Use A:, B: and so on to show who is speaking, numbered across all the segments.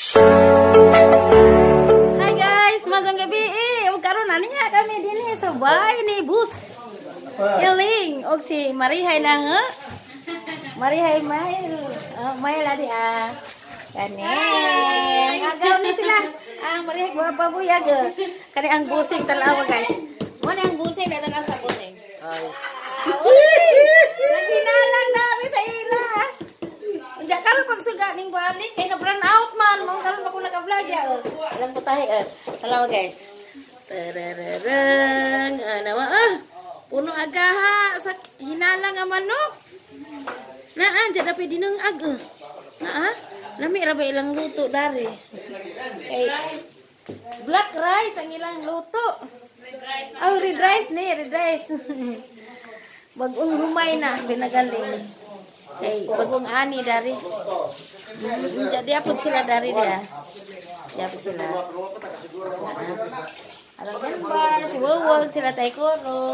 A: Hai guys, masang gabi karon naninya kami dinhi sabay ni bus. Iling og si Marihay na he. Marihay may ladi Kani agaw ni sila. Marihay guwapa buya ge. Kani ang busing talawa guys. Mo ang busing datan sa busing. Ay. Naginalang dari sa ila. Enggak karon pagsuga ning balik kay na-brand out man. Mo karon ako naka-vlog ya. Alam ko tahi talawa guys. Terereng nawa puno agaha sa hinala nga manok. Naa jada pe dineng aga. Naa lami ra ba ilang luto dari. Black rice ang ilang luto. Red rice ni, red rice. Bagong humay na pinagaling. Bagong ani dari. Jadi apa sila dari dia? Ya sila. Alam ba si Wawag sila taekwondo.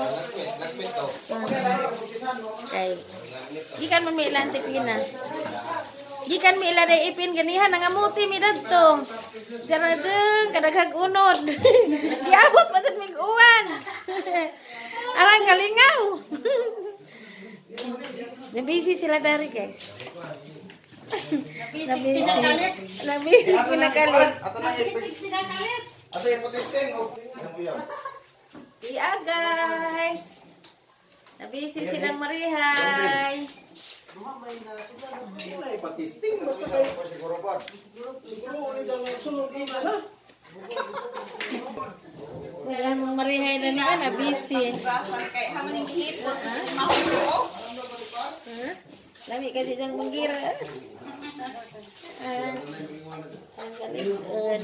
A: Gikan man may ilan tipina. Gikan may ilan ay ipin ganihan nangamuti mi dadto. Jaradeng kadaghag unod. Diabot patud mig uwan. Arang kalingaw. Nabisi sila dari guys. Nabisi pinakalit. Ato yung potesting o iya guys. Nabisi silang Marihay. Potesting basta kayo siguro pa. Siguro ulit ang sunod ina na. Kaya mong Marihay na niya nabisi. Lami ka dyan manggira. Ang galingan.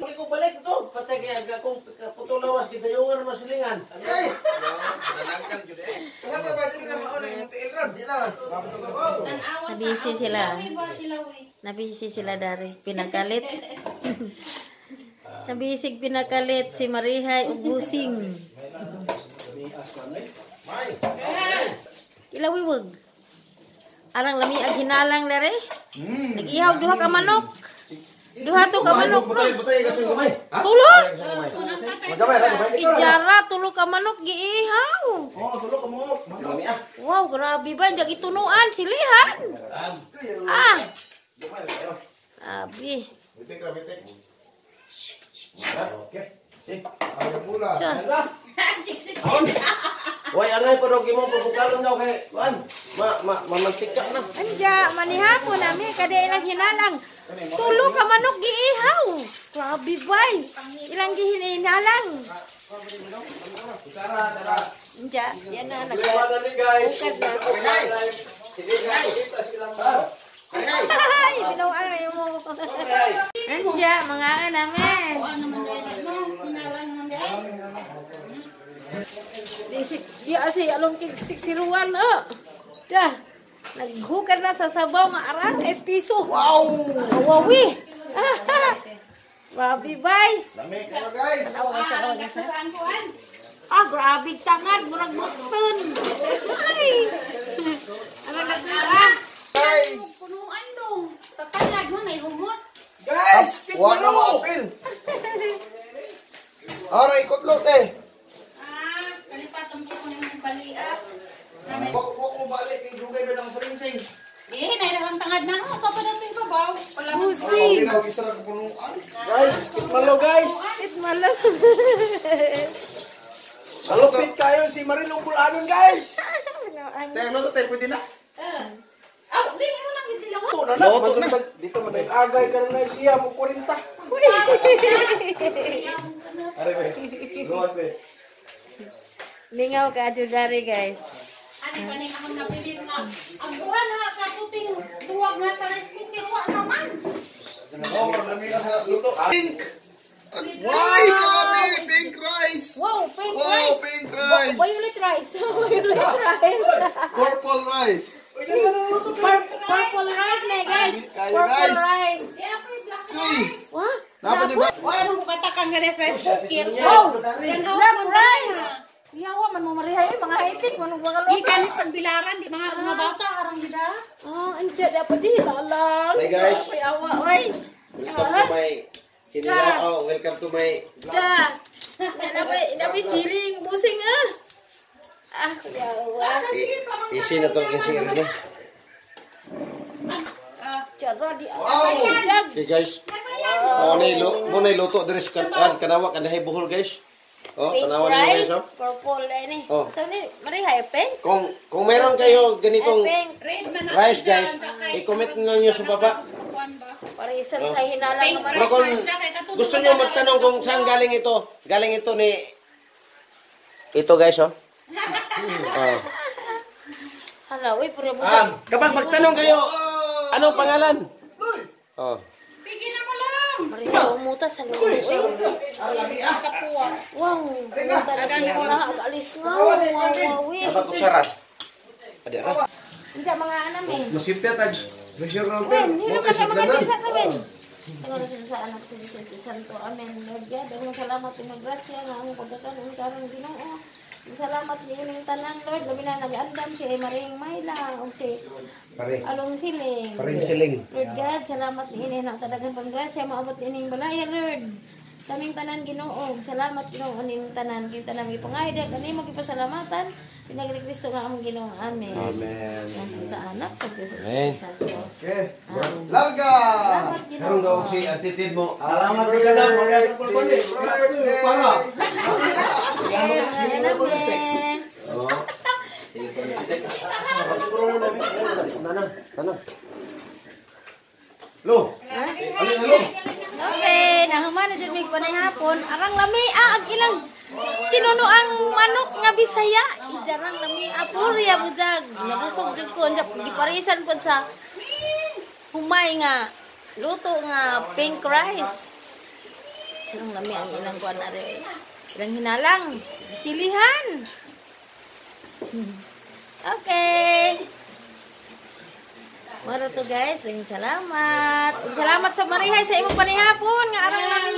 A: Ako balik ito. Patay kaya kung putulawas kita yung masilingan. Okay. Nabisi sila. Nabisi sila dari pinakalit. Nabisig pinakalit si Marihay ug busing. Ilawiwag. Arang lami ag hinalang dere. Nag-ihaw duha ka manok. Duha to ka manok. Tulo. Ijara tulo ka manok giihaw. Oh, tulo ka manok. Wow, grabe ba jag itunuan silihan. Abi. Why angay pero gimo pupukalon daw kay kuan. Mamantika na. Anja manihapon nami kada ilang hinalang. Tulo ka manok giihaw. Grabe bay. Ilang gihinalang. Tara. Anja, yan na nagawa na ni guys. Sige guys, silang ba. Ay, binawan na yung mo. Anja, mga namin. Dia si along stick si Ruan dah naghukar na sa sabaw nga arang espiso. Wow, wawi. Grabe bay. Lami kayo guys. Grabe tangan murag button. Ay. Ano na guys? Punuan dong. Sa talag mo na humot. Guys, wala mo apil. Aray kotlot
B: Kalipatan ko ng baliak.
A: Bako mo balik yung dugay ba ng friensing?
B: Nailang tangad na ako. Kapag natin ito ba?
A: Busing. Isa na kapunuan.
C: Guys, pitmalo guys.
A: Pitmalo.
C: Malupit kayo si Marilong Bulanon guys.
A: Tayo to tayo pwede na.
B: Hindi mo lang hindi lang.
C: Loto na. Dito manag-agay ka na siya mo 40.
A: Are ba? Luwag ba? Lingaw ka dari guys.
B: Ani pa ning amon napilit na. Ang buwan ha kaputing duwag na sa rice cooker wa naman.
A: Lami ka luto. Pink.
C: Why, kami pink rice.
A: Wow, pink rice.
C: Pink rice.
A: Violet rice. Violet rice.
C: Purple rice.
A: Purple rice na guys. Purple rice. Wah?
C: Napa di ba?
B: Wa ano ko katakang nga rice cooker.
A: Black rice. Yawa man mo Marihay mga haitik man mga luto.
B: Ikanis pagbilaran di mga bata arang gida.
A: Anjir dapat sih lalang.
D: Hey, guys.
A: Ay awak oi.
D: Welcome to my Hinilao. Welcome to my
A: Dah. Dapat siring pusing ah. Ah, ya Allah.
D: isi na to isi ini.
A: Cara di jag.
D: Okay guys. Mo nay luto diri sa kanawa kandahay buhol guys. Oh, tanawan niyo guys oh.
A: Purple ini.
D: Oh.
A: Sa ni mari hay pink.
D: Kung meron kayo ganitong
A: Pink.
B: Red man na.
D: rice guys, i-comment niyo sa baba.
A: Parisan sa hinalang naman.
D: Pero kung gusto niyo magtanong kung saan galing ito ni ito guys oh. Oh.
A: Hala, uy, puro mo.
D: Kapag magtanong kayo, anong pangalan? Oh.
B: Sige na mo lang.
A: Mari umuta sa loob. Wow, umuta na siya ko na alis nga. Wow, uy.
D: Kapag kutsara. Ada ra.
A: Hindi mga anak eh.
D: Masipya tag. Pressure
A: Wen, hindi naman sa mga tisa ka, Wen. Tingnan sila sa anak ko sa Santo. Amen. Lord God, ang salamat ng grasya na ang pagkakaroon karong Ginoo. Salamat din yung tanan, Lord. Labi na nag-andam si Maring Mayla o si Along Siling.
D: Paring siling.
A: Lord God, salamat din na talagang panggrasya maabot ining balaya, Lord. Kaming tanan Ginoo, salamat Ginoo aning tanan, king tanan gipangayda kani magipasalamatan pinagri Kristo nga among Ginoo. Amen.
D: Amen.
A: Yan sa anak sa Dios.
D: Amen.
C: Okay. Larga.
A: Salamat Ginoo.
D: Karong daw si atitid mo.
C: Salamat sa kadang mga sa pulpon. Para.
A: Amen.
D: Oh. Sige pa na. Tanang. Lo. Alin.
A: Okay, nahuman na dyan may panay hapon. Arang lami, ag ilang tinuno ang manok nga Bisaya. Ijarang lami, apurya mo jag. Nabusog dyan ko, giparisan po sa humay nga, luto nga pink rice. Sarang lami ang ilang kuwan na rin. Ilang hinalang, silihan. Okay. Maro to guys, ring salamat. Salamat sa Marihay sa imong panihapon nga arang lami